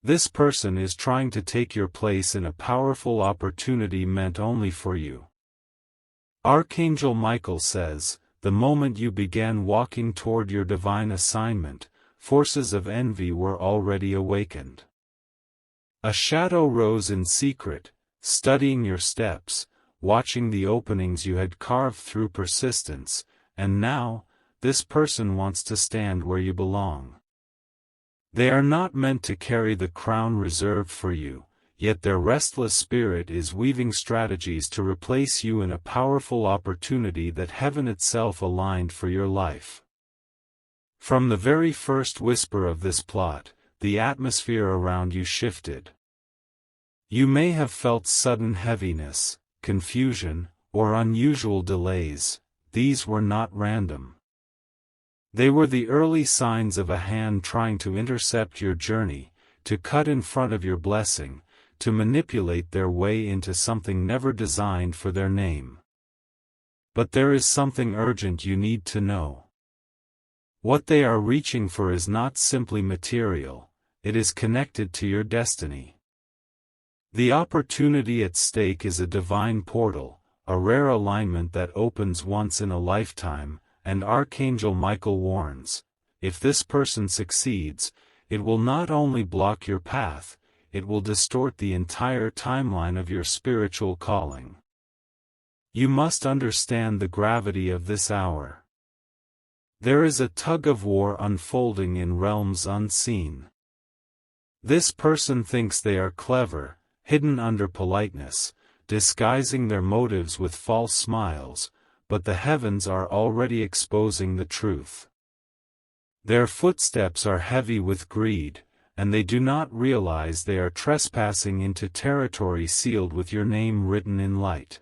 This person is trying to take your place in a powerful opportunity meant only for you. Archangel Michael says, the moment you began walking toward your divine assignment, forces of envy were already awakened. A shadow rose in secret, studying your steps, watching the openings you had carved through persistence, and now, this person wants to stand where you belong. They are not meant to carry the crown reserved for you, yet their restless spirit is weaving strategies to replace you in a powerful opportunity that heaven itself aligned for your life. From the very first whisper of this plot, the atmosphere around you shifted. You may have felt sudden heaviness, confusion, or unusual delays. These were not random. They were the early signs of a hand trying to intercept your journey, to cut in front of your blessing, to manipulate their way into something never designed for their name. But there is something urgent you need to know. What they are reaching for is not simply material, it is connected to your destiny. The opportunity at stake is a divine portal, a rare alignment that opens once in a lifetime, and Archangel Michael warns, if this person succeeds, it will not only block your path, it will distort the entire timeline of your spiritual calling. You must understand the gravity of this hour. There is a tug-of-war unfolding in realms unseen. This person thinks they are clever, hidden under politeness, disguising their motives with false smiles, but the heavens are already exposing the truth. Their footsteps are heavy with greed, and they do not realize they are trespassing into territory sealed with your name written in light.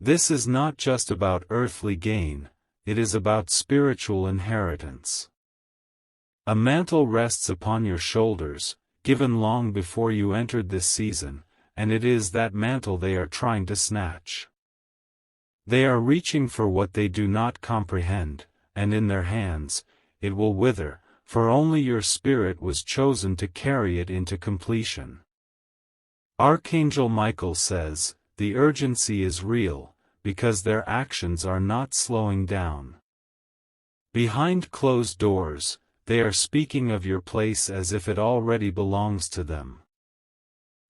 This is not just about earthly gain, it is about spiritual inheritance. A mantle rests upon your shoulders, given long before you entered this season, and it is that mantle they are trying to snatch. They are reaching for what they do not comprehend, and in their hands, it will wither, for only your spirit was chosen to carry it into completion. Archangel Michael says, the urgency is real, because their actions are not slowing down. Behind closed doors, they are speaking of your place as if it already belongs to them.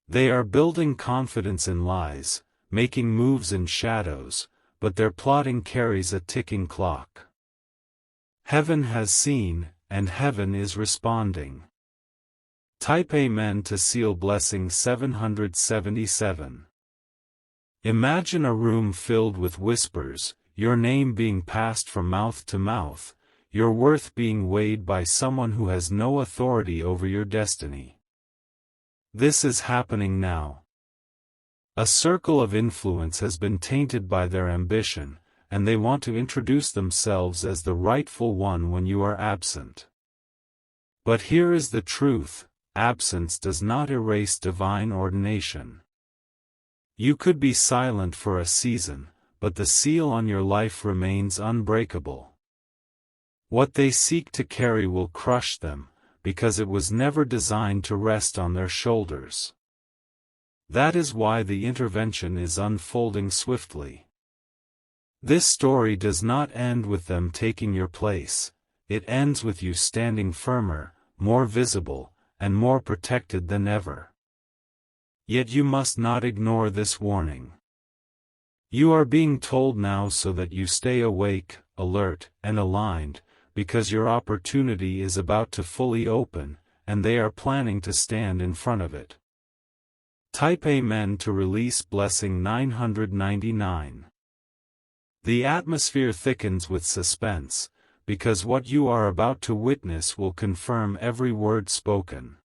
They are building confidence in lies, making moves in shadows, but their plotting carries a ticking clock. Heaven has seen, and heaven is responding. Type Amen to seal blessing 777. Imagine a room filled with whispers, your name being passed from mouth to mouth, your worth being weighed by someone who has no authority over your destiny. This is happening now. A circle of influence has been tainted by their ambition, and they want to introduce themselves as the rightful one when you are absent. But here is the truth, absence does not erase divine ordination. You could be silent for a season, but the seal on your life remains unbreakable. What they seek to carry will crush them, because it was never designed to rest on their shoulders. That is why the intervention is unfolding swiftly. This story does not end with them taking your place, it ends with you standing firmer, more visible, and more protected than ever. Yet you must not ignore this warning. You are being told now so that you stay awake, alert, and aligned, because your opportunity is about to fully open, and they are planning to stand in front of it. Type Amen to release blessing 999. The atmosphere thickens with suspense, because what you are about to witness will confirm every word spoken.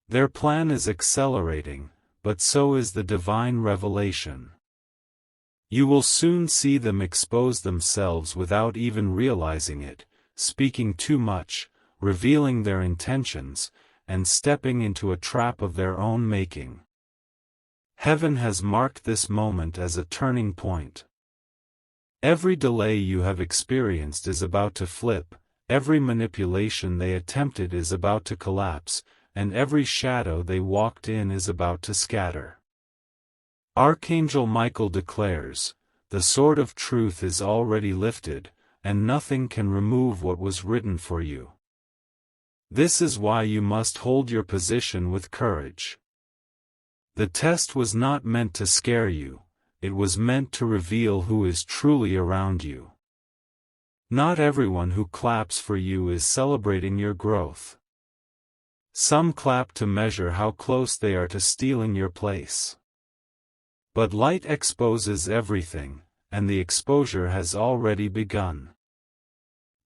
Their plan is accelerating, but so is the divine revelation. You will soon see them expose themselves without even realizing it, speaking too much, revealing their intentions, and stepping into a trap of their own making. Heaven has marked this moment as a turning point. Every delay you have experienced is about to flip, every manipulation they attempted is about to collapse, and every shadow they walked in is about to scatter. Archangel Michael declares, "The sword of truth is already lifted, and nothing can remove what was written for you." This is why you must hold your position with courage. The test was not meant to scare you, it was meant to reveal who is truly around you. Not everyone who claps for you is celebrating your growth. Some clap to measure how close they are to stealing your place. But light exposes everything, and the exposure has already begun.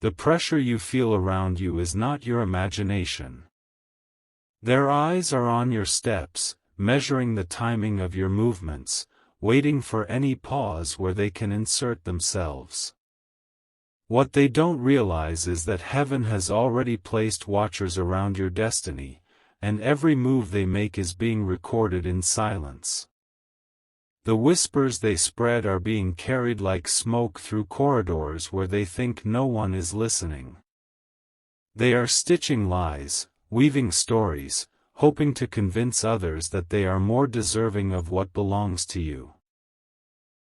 The pressure you feel around you is not your imagination. Their eyes are on your steps, measuring the timing of your movements, waiting for any pause where they can insert themselves. What they don't realize is that heaven has already placed watchers around your destiny, and every move they make is being recorded in silence. The whispers they spread are being carried like smoke through corridors where they think no one is listening. They are stitching lies, weaving stories, hoping to convince others that they are more deserving of what belongs to you.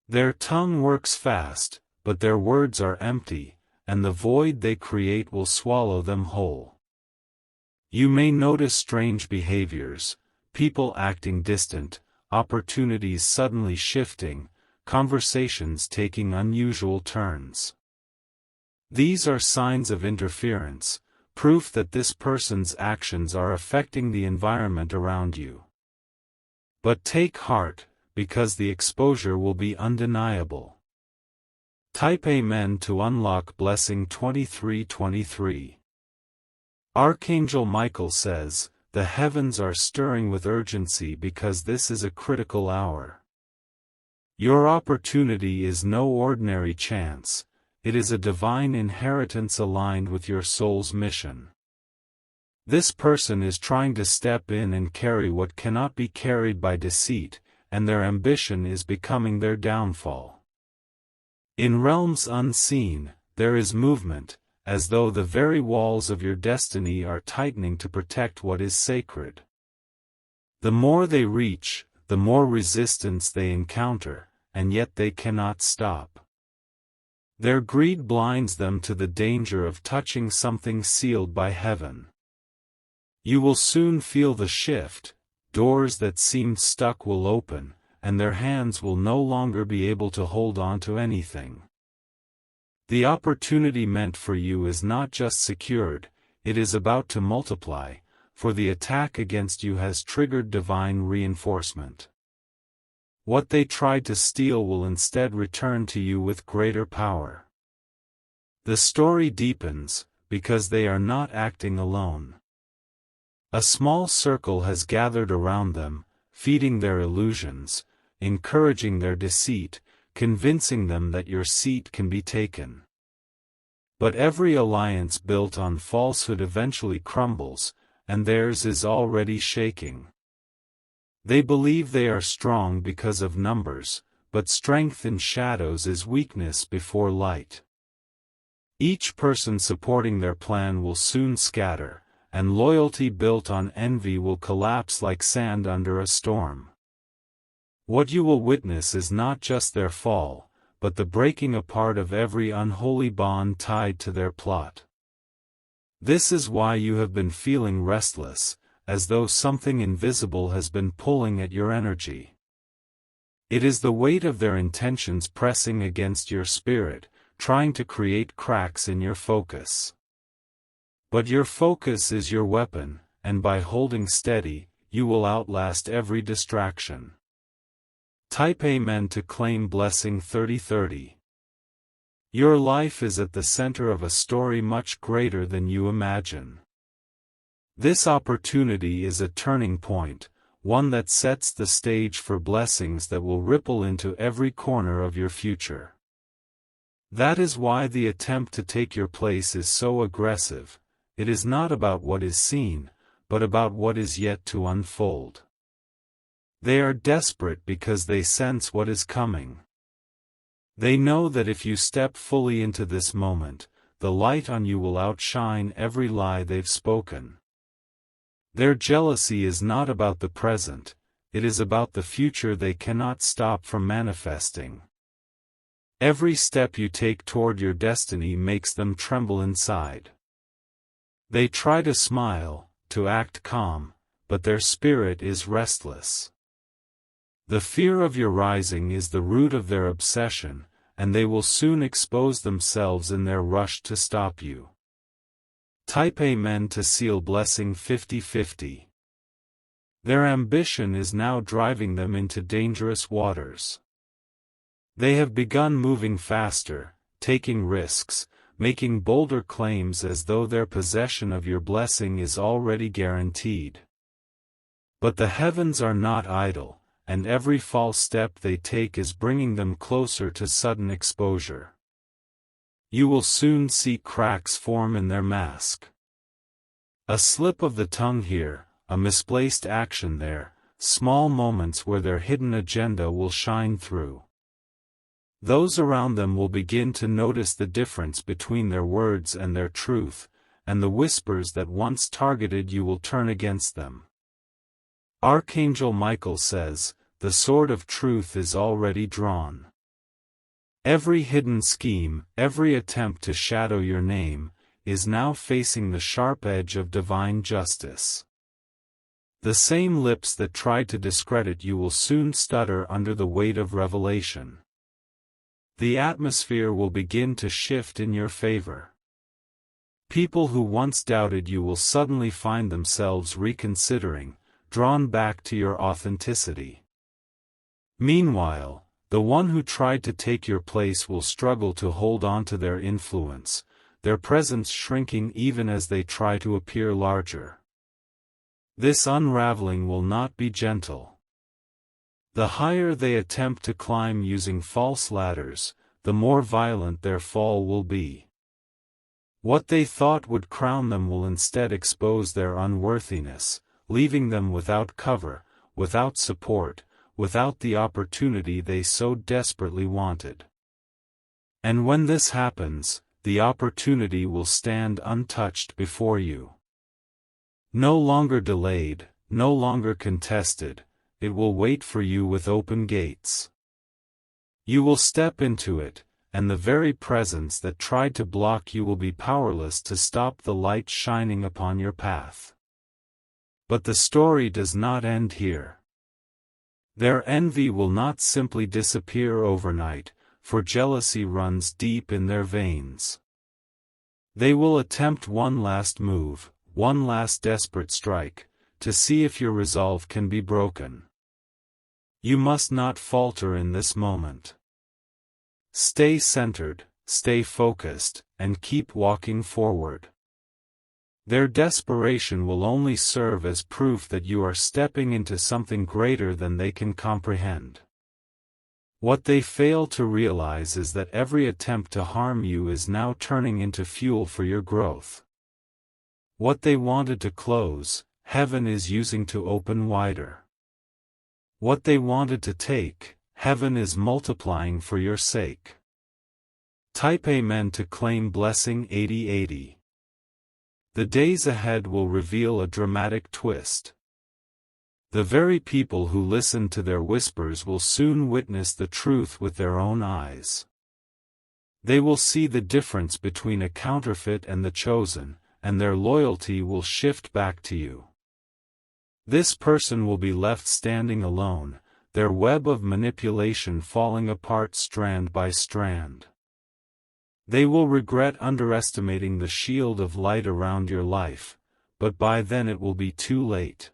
Their tongue works fast, but their words are empty, and the void they create will swallow them whole. You may notice strange behaviors, people acting distant, opportunities suddenly shifting, conversations taking unusual turns. These are signs of interference, proof that this person's actions are affecting the environment around you. But take heart, because the exposure will be undeniable. Type Amen to unlock Blessing 2323. Archangel Michael says, "The heavens are stirring with urgency because this is a critical hour." Your opportunity is no ordinary chance, it is a divine inheritance aligned with your soul's mission. This person is trying to step in and carry what cannot be carried by deceit, and their ambition is becoming their downfall. In realms unseen, there is movement, as though the very walls of your destiny are tightening to protect what is sacred. The more they reach, the more resistance they encounter, and yet they cannot stop. Their greed blinds them to the danger of touching something sealed by heaven. You will soon feel the shift, doors that seemed stuck will open, and their hands will no longer be able to hold on to anything. The opportunity meant for you is not just secured, it is about to multiply, for the attack against you has triggered divine reinforcement. What they tried to steal will instead return to you with greater power. The story deepens, because they are not acting alone. A small circle has gathered around them, feeding their illusions, encouraging their deceit, convincing them that your seat can be taken. But every alliance built on falsehood eventually crumbles, and theirs is already shaking. They believe they are strong because of numbers, but strength in shadows is weakness before light. Each person supporting their plan will soon scatter, and loyalty built on envy will collapse like sand under a storm. What you will witness is not just their fall, but the breaking apart of every unholy bond tied to their plot. This is why you have been feeling restless, as though something invisible has been pulling at your energy. It is the weight of their intentions pressing against your spirit, trying to create cracks in your focus. But your focus is your weapon, and by holding steady, you will outlast every distraction. Type Amen to claim Blessing 3030. Your life is at the center of a story much greater than you imagine. This opportunity is a turning point, one that sets the stage for blessings that will ripple into every corner of your future. That is why the attempt to take your place is so aggressive. It is not about what is seen, but about what is yet to unfold. They are desperate because they sense what is coming. They know that if you step fully into this moment, the light on you will outshine every lie they've spoken. Their jealousy is not about the present, it is about the future they cannot stop from manifesting. Every step you take toward your destiny makes them tremble inside. They try to smile, to act calm, but their spirit is restless. The fear of your rising is the root of their obsession, and they will soon expose themselves in their rush to stop you. Type Amen to seal blessing 50-50. Their ambition is now driving them into dangerous waters. They have begun moving faster, taking risks, making bolder claims as though their possession of your blessing is already guaranteed. But the heavens are not idle, and every false step they take is bringing them closer to sudden exposure. You will soon see cracks form in their mask. A slip of the tongue here, a misplaced action there, small moments where their hidden agenda will shine through. Those around them will begin to notice the difference between their words and their truth, and the whispers that once targeted you will turn against them. Archangel Michael says, the sword of truth is already drawn. Every hidden scheme, every attempt to shadow your name, is now facing the sharp edge of divine justice. The same lips that tried to discredit you will soon stutter under the weight of revelation. The atmosphere will begin to shift in your favor. People who once doubted you will suddenly find themselves reconsidering, drawn back to your authenticity. Meanwhile, the one who tried to take your place will struggle to hold on to their influence, their presence shrinking even as they try to appear larger. This unraveling will not be gentle. The higher they attempt to climb using false ladders, the more violent their fall will be. What they thought would crown them will instead expose their unworthiness, leaving them without cover, without support, without the opportunity they so desperately wanted. And when this happens, the opportunity will stand untouched before you. No longer delayed, no longer contested, it will wait for you with open gates. You will step into it, and the very presence that tried to block you will be powerless to stop the light shining upon your path. But the story does not end here. Their envy will not simply disappear overnight, for jealousy runs deep in their veins. They will attempt one last move, one last desperate strike, to see if your resolve can be broken. You must not falter in this moment. Stay centered, stay focused, and keep walking forward. Their desperation will only serve as proof that you are stepping into something greater than they can comprehend. What they fail to realize is that every attempt to harm you is now turning into fuel for your growth. What they wanted to close, heaven is using to open wider. What they wanted to take, heaven is multiplying for your sake. Type Amen to claim blessing 80-80. The days ahead will reveal a dramatic twist. The very people who listen to their whispers will soon witness the truth with their own eyes. They will see the difference between a counterfeit and the chosen, and their loyalty will shift back to you. This person will be left standing alone, their web of manipulation falling apart strand by strand. They will regret underestimating the shield of light around your life, but by then it will be too late.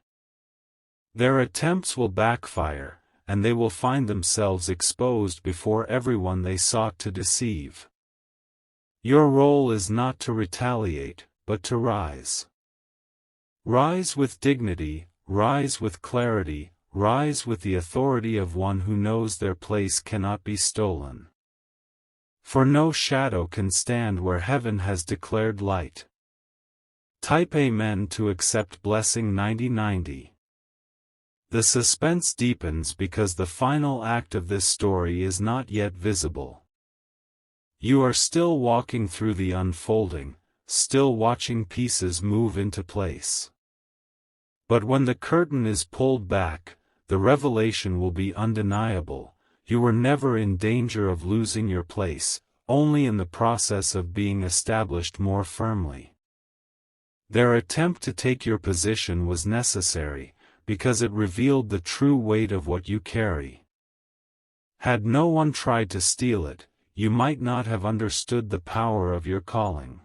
Their attempts will backfire, and they will find themselves exposed before everyone they sought to deceive. Your role is not to retaliate, but to rise. Rise with dignity, rise with clarity, rise with the authority of one who knows their place cannot be stolen. For no shadow can stand where heaven has declared light. Type Amen to accept blessing 90-90. The suspense deepens because the final act of this story is not yet visible. You are still walking through the unfolding, still watching pieces move into place. But when the curtain is pulled back, the revelation will be undeniable. You were never in danger of losing your place, only in the process of being established more firmly. Their attempt to take your position was necessary, because it revealed the true weight of what you carry. Had no one tried to steal it, you might not have understood the power of your calling.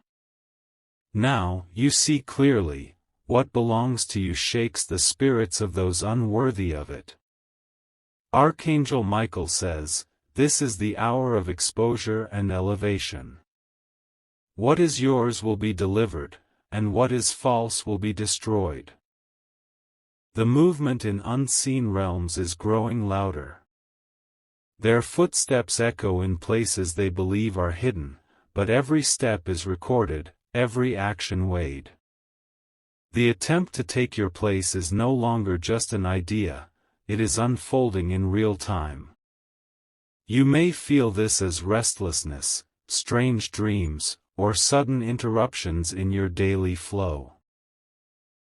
Now, you see clearly, what belongs to you shakes the spirits of those unworthy of it. Archangel Michael says, "This is the hour of exposure and elevation. What is yours will be delivered, and what is false will be destroyed." The movement in unseen realms is growing louder. Their footsteps echo in places they believe are hidden, but every step is recorded, every action weighed. The attempt to take your place is no longer just an idea, it is unfolding in real time. You may feel this as restlessness, strange dreams, or sudden interruptions in your daily flow.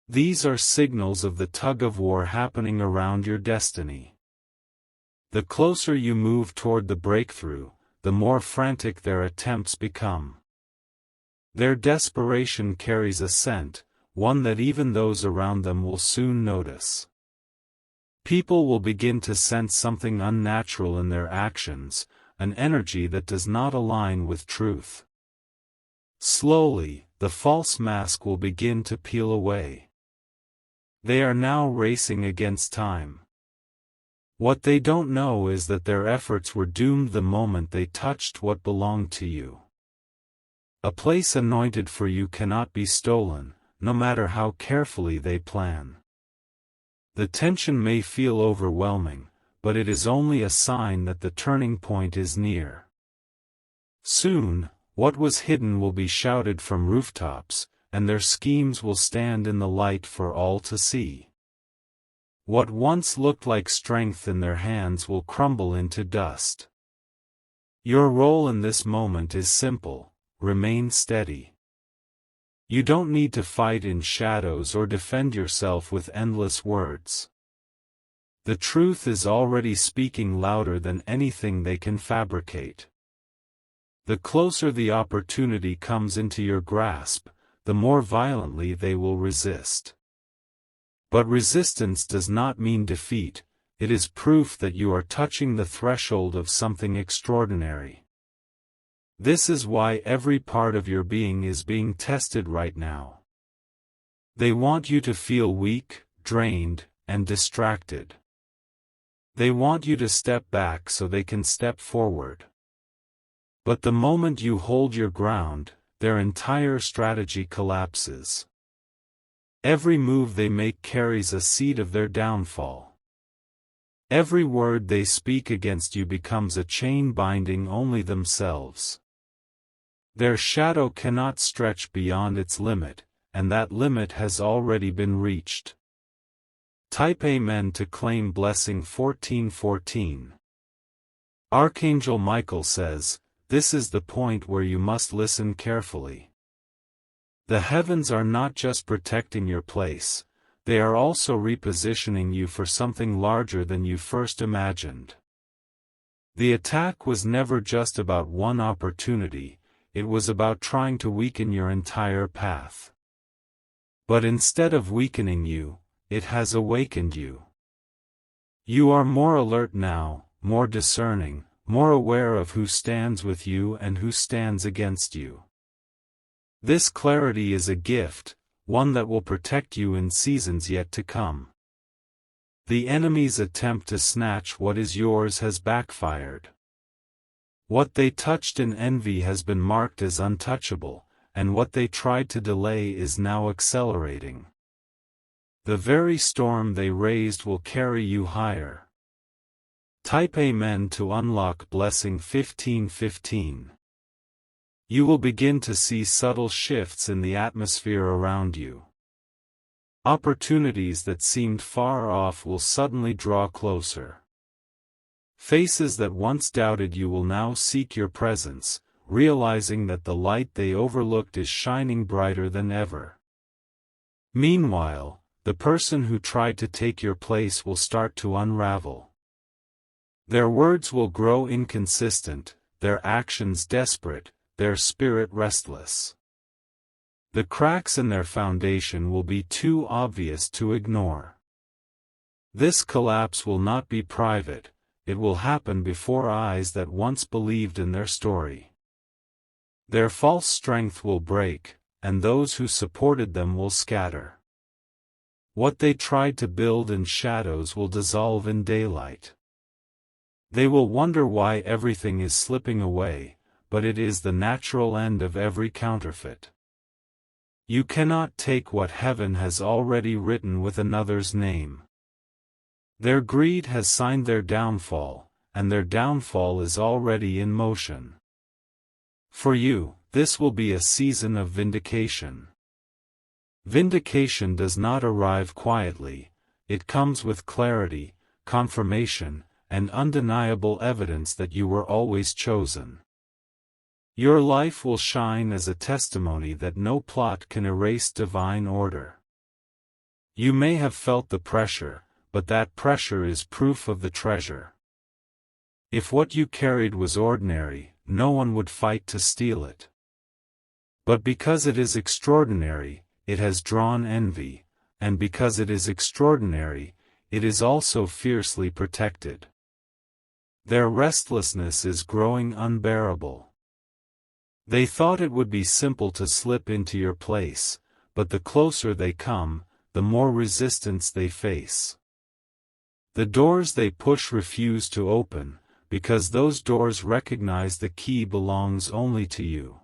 These are signals of the tug-of-war happening around your destiny. The closer you move toward the breakthrough, the more frantic their attempts become. Their desperation carries a scent, one that even those around them will soon notice. People will begin to sense something unnatural in their actions, an energy that does not align with truth. Slowly, the false mask will begin to peel away. They are now racing against time. What they don't know is that their efforts were doomed the moment they touched what belonged to you. A place anointed for you cannot be stolen, no matter how carefully they plan. The tension may feel overwhelming, but it is only a sign that the turning point is near. Soon, what was hidden will be shouted from rooftops, and their schemes will stand in the light for all to see. What once looked like strength in their hands will crumble into dust. Your role in this moment is simple: remain steady. You don't need to fight in shadows or defend yourself with endless words. The truth is already speaking louder than anything they can fabricate. The closer the opportunity comes into your grasp, the more violently they will resist. But resistance does not mean defeat, it is proof that you are touching the threshold of something extraordinary. This is why every part of your being is being tested right now. They want you to feel weak, drained, and distracted. They want you to step back so they can step forward. But the moment you hold your ground, their entire strategy collapses. Every move they make carries a seed of their downfall. Every word they speak against you becomes a chain binding only themselves. Their shadow cannot stretch beyond its limit, and that limit has already been reached. Type Amen to claim blessing 1414. Archangel Michael says, "This is the point where you must listen carefully. The heavens are not just protecting your place, they are also repositioning you for something larger than you first imagined." The attack was never just about one opportunity, it was about trying to weaken your entire path. But instead of weakening you, it has awakened you. You are more alert now, more discerning, more aware of who stands with you and who stands against you. This clarity is a gift, one that will protect you in seasons yet to come. The enemy's attempt to snatch what is yours has backfired. What they touched in envy has been marked as untouchable, and what they tried to delay is now accelerating. The very storm they raised will carry you higher. Type Amen to unlock blessing 1515. You will begin to see subtle shifts in the atmosphere around you. Opportunities that seemed far off will suddenly draw closer. Faces that once doubted you will now seek your presence, realizing that the light they overlooked is shining brighter than ever. Meanwhile, the person who tried to take your place will start to unravel. Their words will grow inconsistent, their actions desperate, their spirit restless. The cracks in their foundation will be too obvious to ignore. This collapse will not be private, it will happen before eyes that once believed in their story. Their false strength will break, and those who supported them will scatter. What they tried to build in shadows will dissolve in daylight. They will wonder why everything is slipping away, but it is the natural end of every counterfeit. You cannot take what heaven has already written with another's name. Their greed has signed their downfall, and their downfall is already in motion. For you, this will be a season of vindication. Vindication does not arrive quietly, it comes with clarity, confirmation, and undeniable evidence that you were always chosen. Your life will shine as a testimony that no plot can erase divine order. You may have felt the pressure, but that pressure is proof of the treasure. If what you carried was ordinary, no one would fight to steal it. But because it is extraordinary, it has drawn envy, and because it is extraordinary, it is also fiercely protected. Their restlessness is growing unbearable. They thought it would be simple to slip into your place, but the closer they come, the more resistance they face. The doors they push refuse to open, because those doors recognize the key belongs only to you.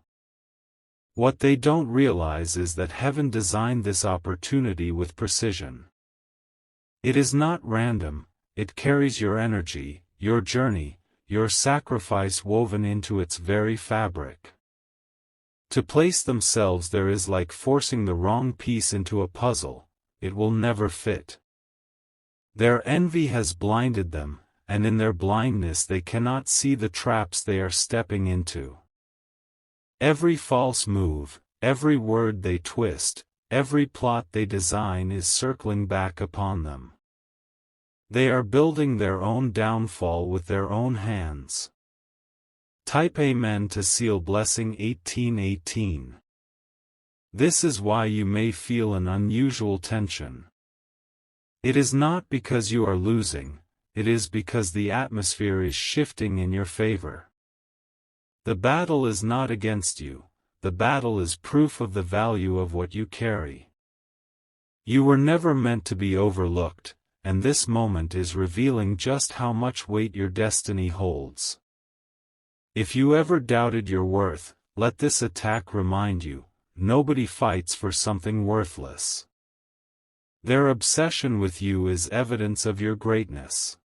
What they don't realize is that heaven designed this opportunity with precision. It is not random, it carries your energy, your journey, your sacrifice woven into its very fabric. To place themselves there is like forcing the wrong piece into a puzzle, it will never fit. Their envy has blinded them, and in their blindness they cannot see the traps they are stepping into. Every false move, every word they twist, every plot they design is circling back upon them. They are building their own downfall with their own hands. Type Amen to seal blessing 1818. This is why you may feel an unusual tension. It is not because you are losing, it is because the atmosphere is shifting in your favor. The battle is not against you, the battle is proof of the value of what you carry. You were never meant to be overlooked, and this moment is revealing just how much weight your destiny holds. If you ever doubted your worth, let this attack remind you, nobody fights for something worthless. Their obsession with you is evidence of your greatness.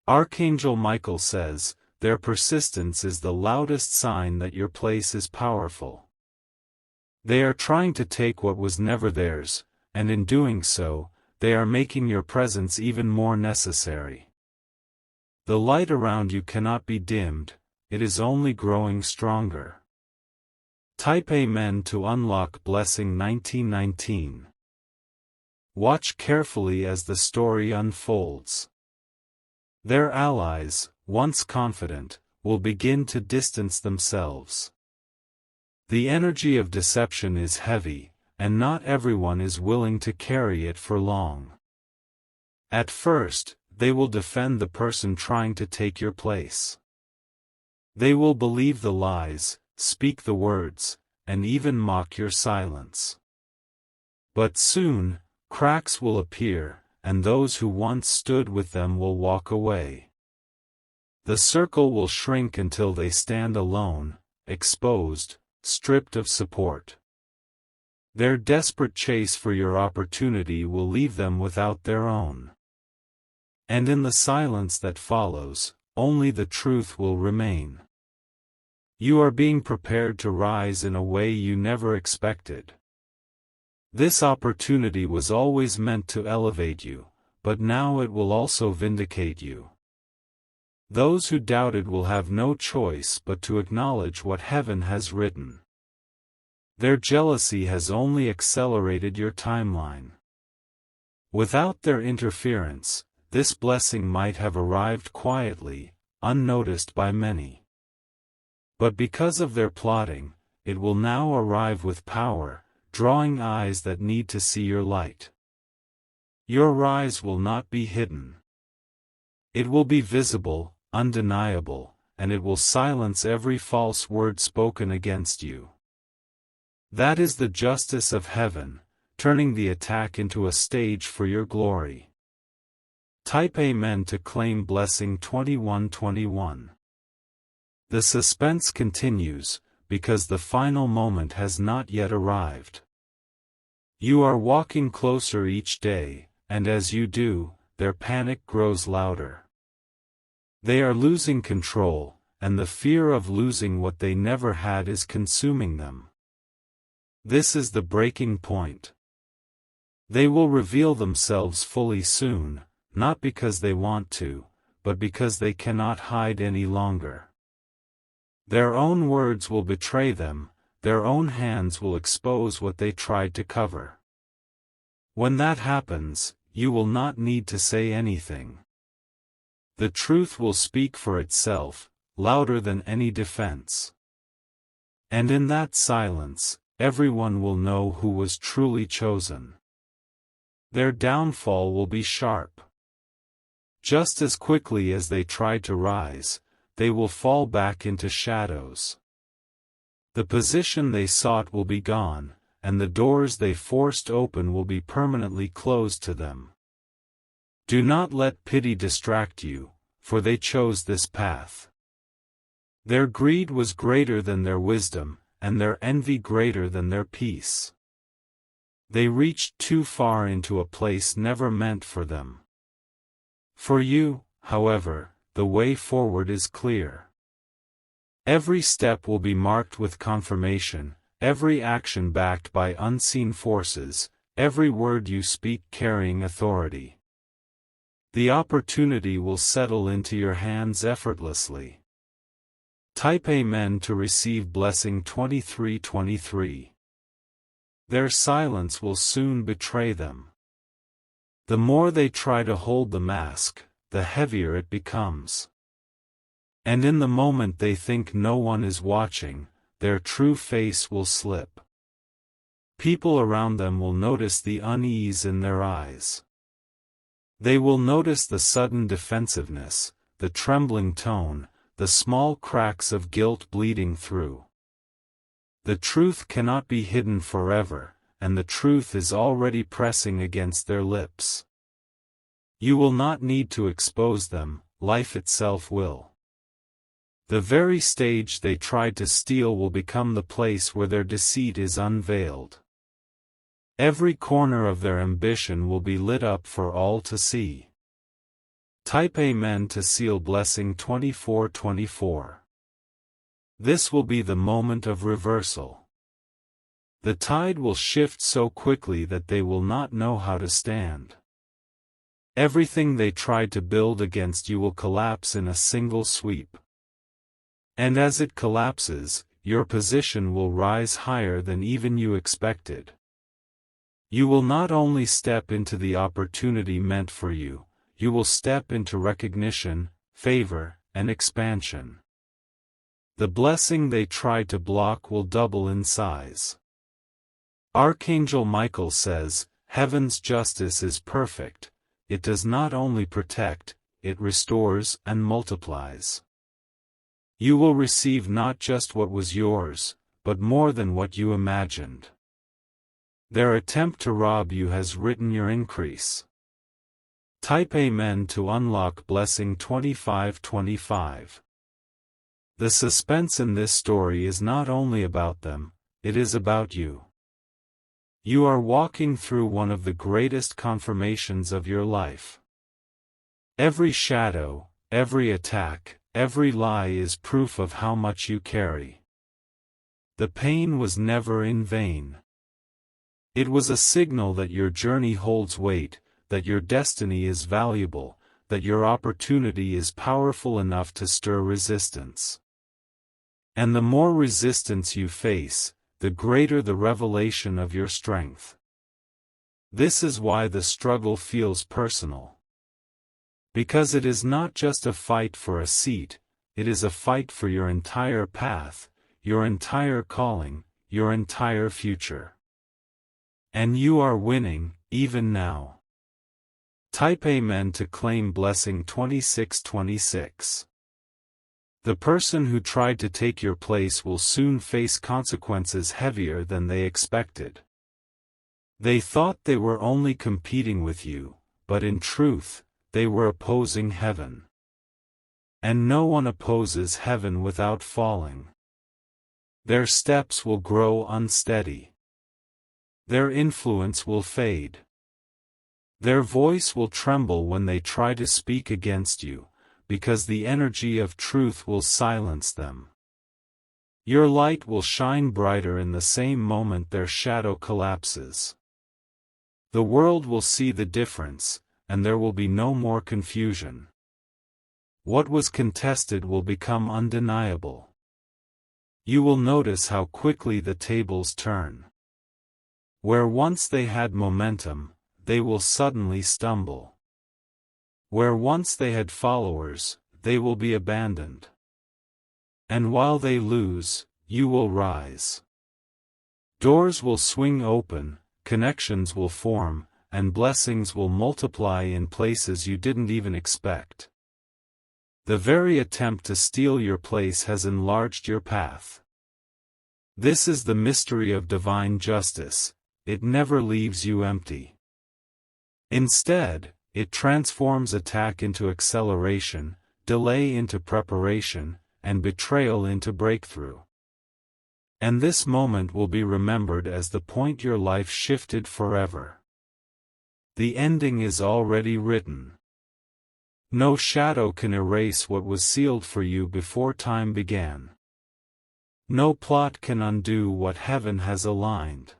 Archangel Michael says, their persistence is the loudest sign that your place is powerful. They are trying to take what was never theirs, and in doing so, they are making your presence even more necessary. The light around you cannot be dimmed, it is only growing stronger. Type Amen to unlock blessing 1919. Watch carefully as the story unfolds. Their allies, once confident, will begin to distance themselves. The energy of deception is heavy, and not everyone is willing to carry it for long. At first, they will defend the person trying to take your place. They will believe the lies, speak the words, and even mock your silence. But soon, cracks will appear, and those who once stood with them will walk away. The circle will shrink until they stand alone, exposed, stripped of support. Their desperate chase for your opportunity will leave them without their own. And in the silence that follows, only the truth will remain. You are being prepared to rise in a way you never expected. This opportunity was always meant to elevate you, but now it will also vindicate you. Those who doubted will have no choice but to acknowledge what heaven has written. Their jealousy has only accelerated your timeline. Without their interference, this blessing might have arrived quietly, unnoticed by many. But because of their plotting, it will now arrive with power, drawing eyes that need to see your light. Your rise will not be hidden. It will be visible, undeniable, and it will silence every false word spoken against you. That is the justice of heaven, turning the attack into a stage for your glory. Type Amen to claim blessing 2121. The suspense continues, because the final moment has not yet arrived. You are walking closer each day, and as you do, their panic grows louder. They are losing control, and the fear of losing what they never had is consuming them. This is the breaking point. They will reveal themselves fully soon, not because they want to, but because they cannot hide any longer. Their own words will betray them, their own hands will expose what they tried to cover. When that happens, you will not need to say anything. The truth will speak for itself, louder than any defense. And in that silence, everyone will know who was truly chosen. Their downfall will be sharp. Just as quickly as they tried to rise, they will fall back into shadows. The position they sought will be gone, and the doors they forced open will be permanently closed to them. Do not let pity distract you, for they chose this path. Their greed was greater than their wisdom, and their envy greater than their peace. They reached too far into a place never meant for them. For you, however, the way forward is clear. Every step will be marked with confirmation, every action backed by unseen forces, every word you speak carrying authority. The opportunity will settle into your hands effortlessly. Type Amen to receive blessing 2323. Their silence will soon betray them. The more they try to hold the mask, the heavier it becomes. And in the moment they think no one is watching, their true face will slip. People around them will notice the unease in their eyes. They will notice the sudden defensiveness, the trembling tone, the small cracks of guilt bleeding through. The truth cannot be hidden forever, and the truth is already pressing against their lips. You will not need to expose them, life itself will. The very stage they tried to steal will become the place where their deceit is unveiled. Every corner of their ambition will be lit up for all to see. Type Amen to seal blessing 2424. This will be the moment of reversal. The tide will shift so quickly that they will not know how to stand. Everything they tried to build against you will collapse in a single sweep. And as it collapses, your position will rise higher than even you expected. You will not only step into the opportunity meant for you, you will step into recognition, favor, and expansion. The blessing they tried to block will double in size. Archangel Michael says, "Heaven's justice is perfect. It does not only protect, it restores and multiplies." You will receive not just what was yours, but more than what you imagined. Their attempt to rob you has written your increase. Type Amen to unlock blessing 2525. The suspense in this story is not only about them, it is about you. You are walking through one of the greatest confirmations of your life. Every shadow, every attack, every lie is proof of how much you carry. The pain was never in vain. It was a signal that your journey holds weight, that your destiny is valuable, that your opportunity is powerful enough to stir resistance. And the more resistance you face, the greater the revelation of your strength. This is why the struggle feels personal. Because it is not just a fight for a seat, it is a fight for your entire path, your entire calling, your entire future. And you are winning, even now. Type Amen to claim blessing 2626. The person who tried to take your place will soon face consequences heavier than they expected. They thought they were only competing with you, but in truth, they were opposing heaven. And no one opposes heaven without falling. Their steps will grow unsteady. Their influence will fade. Their voice will tremble when they try to speak against you, because the energy of truth will silence them. Your light will shine brighter in the same moment their shadow collapses. The world will see the difference, and there will be no more confusion. What was contested will become undeniable. You will notice how quickly the tables turn. Where once they had momentum, they will suddenly stumble. Where once they had followers, they will be abandoned. And while they lose, you will rise. Doors will swing open, connections will form, and blessings will multiply in places you didn't even expect. The very attempt to steal your place has enlarged your path. This is the mystery of divine justice. It never leaves you empty. Instead, it transforms attack into acceleration, delay into preparation, and betrayal into breakthrough. And this moment will be remembered as the point your life shifted forever. The ending is already written. No shadow can erase what was sealed for you before time began. No plot can undo what heaven has aligned.